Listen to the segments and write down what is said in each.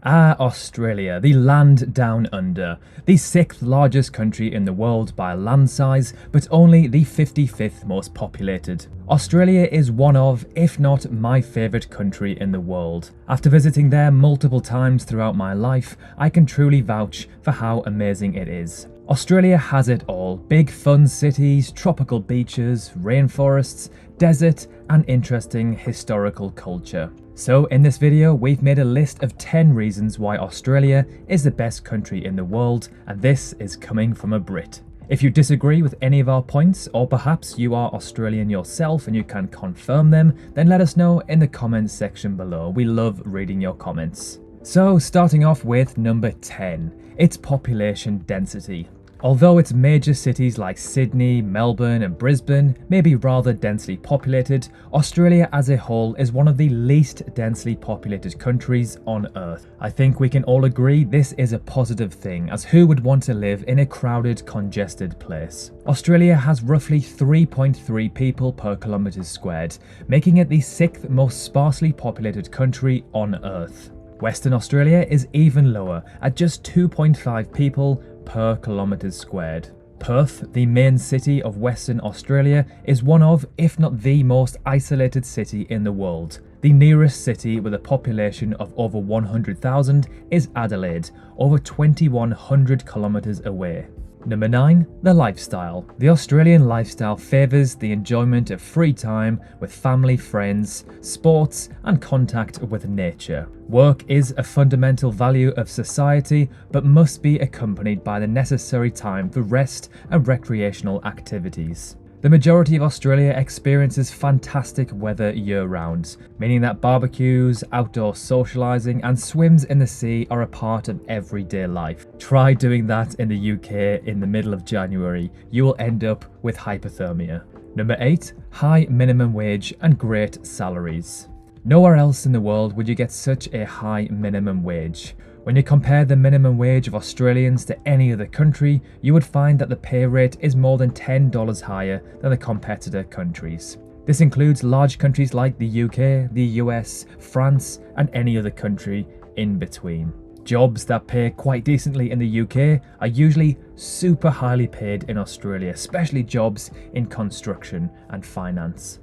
Ah, Australia, the land down under. The 6th largest country in the world by land size, but only the 55th most populated. Australia is one of, if not my favourite country in the world. After visiting there multiple times throughout my life, I can truly vouch for how amazing it is. Australia has it all: big fun cities, tropical beaches, rainforests, desert, and interesting historical culture. So in this video, we've made a list of 10 reasons why Australia is the best country in the world, and this is coming from a Brit. If you disagree with any of our points, or perhaps you are Australian yourself and you can confirm them, then let us know in the comments section below. We love reading your comments. So starting off with number 10, its population density. Although its major cities like Sydney, Melbourne and Brisbane may be rather densely populated, Australia as a whole is one of the least densely populated countries on Earth. I think we can all agree this is a positive thing, as who would want to live in a crowded, congested place? Australia has roughly 3.3 people per kilometre squared, making it the 6th most sparsely populated country on Earth. Western Australia is even lower, at just 2.5 people per kilometre squared. Perth, the main city of Western Australia, is one of, if not the most isolated city in the world. The nearest city with a population of over 100,000 is Adelaide, over 2,100 kilometres away. Number 9, the lifestyle. The Australian lifestyle favours the enjoyment of free time with family, friends, sports and contact with nature. Work is a fundamental value of society, but must be accompanied by the necessary time for rest and recreational activities. The majority of Australia experiences fantastic weather year-round, meaning that barbecues, outdoor socialising and swims in the sea are a part of everyday life. Try doing that in the UK in the middle of January, you will end up with hypothermia. Number 8, high minimum wage and great salaries. Nowhere else in the world would you get such a high minimum wage. When you compare the minimum wage of Australians to any other country, you would find that the pay rate is more than $10 higher than the competitor countries. This includes large countries like the UK, the US, France, and any other country in between. Jobs that pay quite decently in the UK are usually super highly paid in Australia, especially jobs in construction and finance.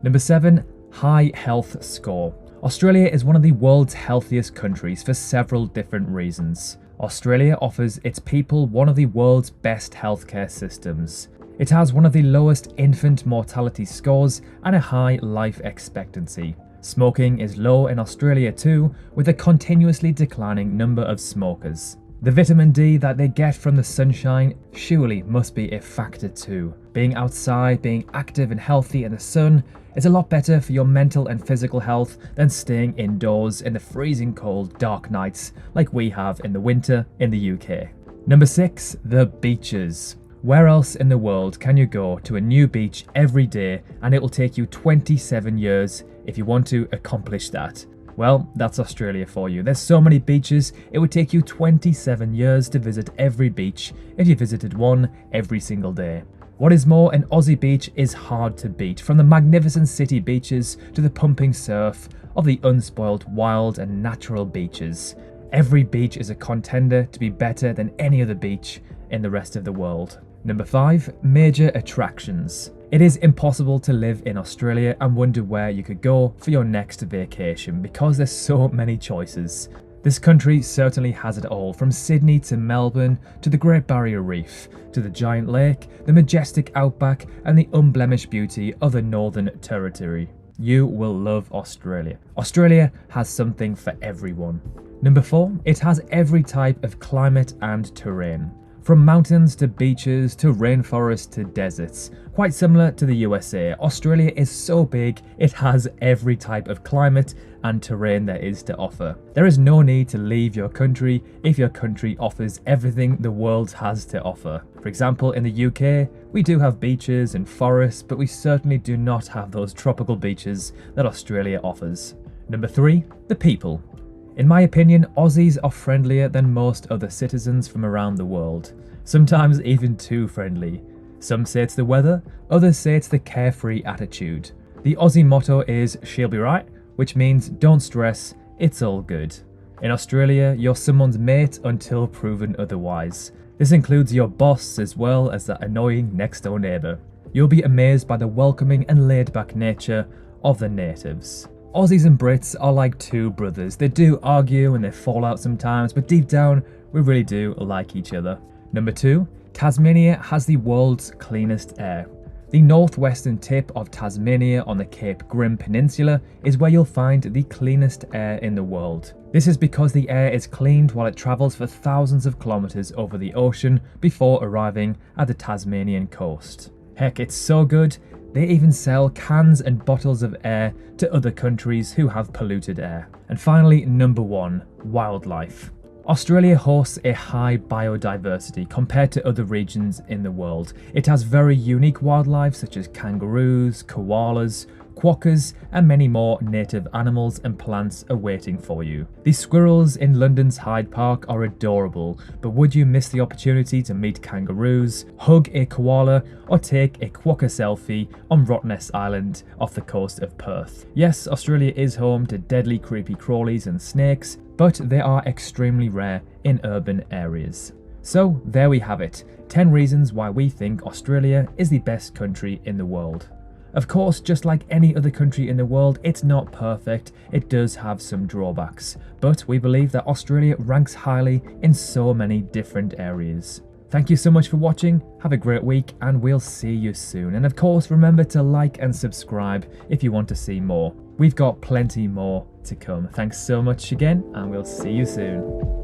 Number 7, high health score. Australia is one of the world's healthiest countries for several different reasons. Australia offers its people one of the world's best healthcare systems. It has one of the lowest infant mortality scores and a high life expectancy. Smoking is low in Australia too, with a continuously declining number of smokers. The vitamin D that they get from the sunshine surely must be a factor too. Being outside, being active and healthy in the sun is a lot better for your mental and physical health than staying indoors in the freezing cold dark nights like we have in the winter in the UK. Number 6, the beaches. Where else in the world can you go to a new beach every day and it will take you 27 years if you want to accomplish that? Well, that's Australia for you. There's so many beaches, it would take you 27 years to visit every beach if you visited one every single day. What is more, an Aussie beach is hard to beat, from the magnificent city beaches to the pumping surf of the unspoiled wild and natural beaches. Every beach is a contender to be better than any other beach in the rest of the world. Number 5, major attractions. It is impossible to live in Australia and wonder where you could go for your next vacation because there's so many choices. This country certainly has it all, from Sydney to Melbourne to the Great Barrier Reef, to the giant lake, the majestic outback and the unblemished beauty of the Northern Territory. You will love Australia. Australia has something for everyone. Number 4, it has every type of climate and terrain. From mountains to beaches to rainforests to deserts. Quite similar to the USA, Australia is so big it has every type of climate and terrain there is to offer. There is no need to leave your country if your country offers everything the world has to offer. For example, in the UK, we do have beaches and forests, but we certainly do not have those tropical beaches that Australia offers. Number 3, the people. In my opinion, Aussies are friendlier than most other citizens from around the world, sometimes even too friendly. Some say it's the weather, others say it's the carefree attitude. The Aussie motto is "she'll be right," which means don't stress, it's all good. In Australia, you're someone's mate until proven otherwise. This includes your boss as well as that annoying next door neighbour. You'll be amazed by the welcoming and laid back nature of the natives. Aussies and Brits are like two brothers. They do argue and they fall out sometimes, but deep down, we really do like each other. Number 2, Tasmania has the world's cleanest air. The northwestern tip of Tasmania on the Cape Grim Peninsula is where you'll find the cleanest air in the world. This is because the air is cleaned while it travels for thousands of kilometers over the ocean before arriving at the Tasmanian coast. Heck, it's so good, they even sell cans and bottles of air to other countries who have polluted air. And finally, number 1, wildlife. Australia hosts a high biodiversity compared to other regions in the world. It has very unique wildlife such as kangaroos, koalas, quokkas and many more native animals and plants awaiting for you. The squirrels in London's Hyde Park are adorable, but would you miss the opportunity to meet kangaroos, hug a koala or take a quokka selfie on Rottnest Island off the coast of Perth? Yes, Australia is home to deadly creepy crawlies and snakes, but they are extremely rare in urban areas. So there we have it, 10 reasons why we think Australia is the best country in the world. Of course, just like any other country in the world, it's not perfect, it does have some drawbacks, but we believe that Australia ranks highly in so many different areas. Thank you so much for watching, have a great week and we'll see you soon. And of course, remember to like and subscribe if you want to see more. We've got plenty more to come. Thanks so much again and we'll see you soon.